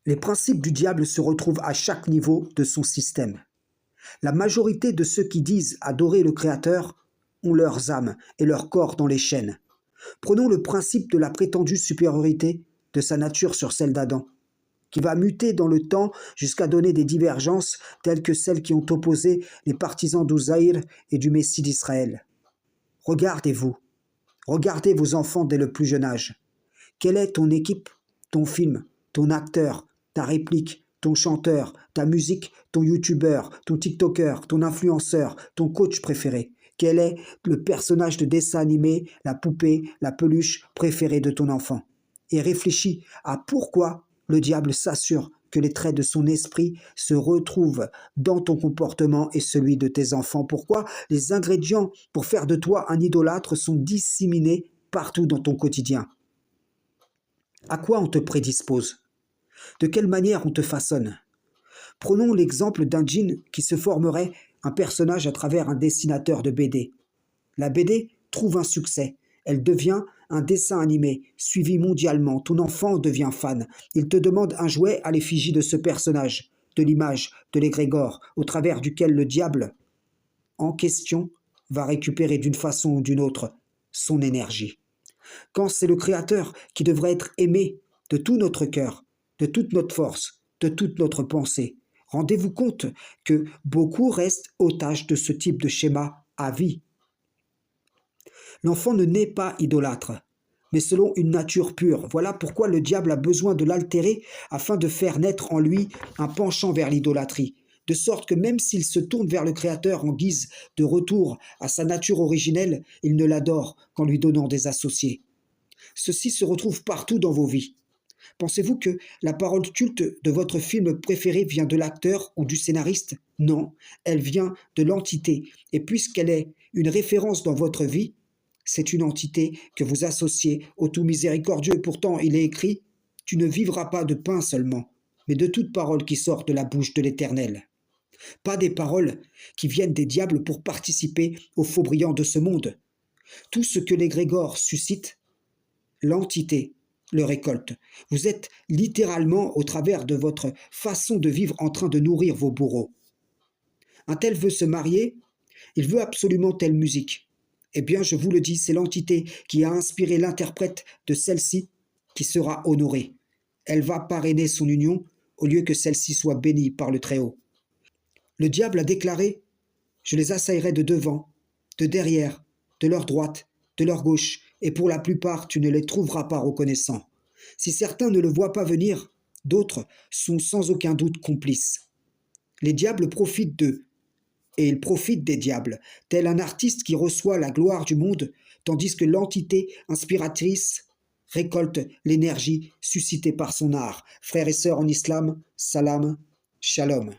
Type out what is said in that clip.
Les principes du diable se retrouvent à chaque niveau de son système. La majorité de ceux qui disent adorer le Créateur ont leurs âmes et leur corps dans les chaînes. Prenons le principe de la prétendue supériorité de sa nature sur celle d'Adam, qui va muter dans le temps jusqu'à donner des divergences telles que celles qui ont opposé les partisans d'Uzaïr et du Messie d'Israël. Regardez-vous, regardez vos enfants dès le plus jeune âge. Quelle est ton équipe, ton film, ton acteur, ta réplique, ton chanteur, ta musique, ton youtubeur, ton tiktoker, ton influenceur, ton coach préféré? Quel est le personnage de dessin animé, la poupée, la peluche préférée de ton enfant? Et réfléchis à pourquoi le diable s'assure que les traits de son esprit se retrouvent dans ton comportement et celui de tes enfants. Pourquoi les ingrédients pour faire de toi un idolâtre sont disséminés partout dans ton quotidien. À quoi on te prédispose? De quelle manière on te façonne? Prenons l'exemple d'un djinn qui se formerait un personnage à travers un dessinateur de BD. La BD trouve un succès. Elle devient un dessin animé, suivi mondialement. Ton enfant devient fan. Il te demande un jouet à l'effigie de ce personnage, de l'image, de l'égrégore, au travers duquel le diable en question va récupérer d'une façon ou d'une autre son énergie. Quand c'est le Créateur qui devrait être aimé de tout notre cœur, de toute notre force, de toute notre pensée. Rendez-vous compte que beaucoup restent otages de ce type de schéma à vie. L'enfant ne naît pas idolâtre, mais selon une nature pure. Voilà pourquoi le diable a besoin de l'altérer afin de faire naître en lui un penchant vers l'idolâtrie, de sorte que même s'il se tourne vers le Créateur en guise de retour à sa nature originelle, il ne l'adore qu'en lui donnant des associés. Ceci se retrouve partout dans vos vies. Pensez-vous que la parole culte de votre film préféré vient de l'acteur ou du scénariste? Non, elle vient de l'entité. Et puisqu'elle est une référence dans votre vie, c'est une entité que vous associez au tout miséricordieux. Pourtant, il est écrit, tu ne vivras pas de pain seulement, mais de toute parole qui sort de la bouche de l'Éternel. Pas des paroles qui viennent des diables pour participer au faux brillant de ce monde. Tout ce que l'égrégore suscite, l'entité le récolte. Vous êtes littéralement, au travers de votre façon de vivre, en train de nourrir vos bourreaux. Un tel veut se marier, il veut absolument telle musique. Eh bien, je vous le dis, c'est l'entité qui a inspiré l'interprète de celle-ci qui sera honorée. Elle va parrainer son union au lieu que celle-ci soit bénie par le Très-Haut. Le diable a déclaré, je les assaillerai de devant, de derrière, de leur droite, de leur gauche, et pour la plupart, tu ne les trouveras pas reconnaissants. Si certains ne le voient pas venir, d'autres sont sans aucun doute complices. Les diables profitent d'eux, et ils profitent des diables, tel un artiste qui reçoit la gloire du monde, tandis que l'entité inspiratrice récolte l'énergie suscitée par son art. Frères et sœurs en islam, salam, shalom.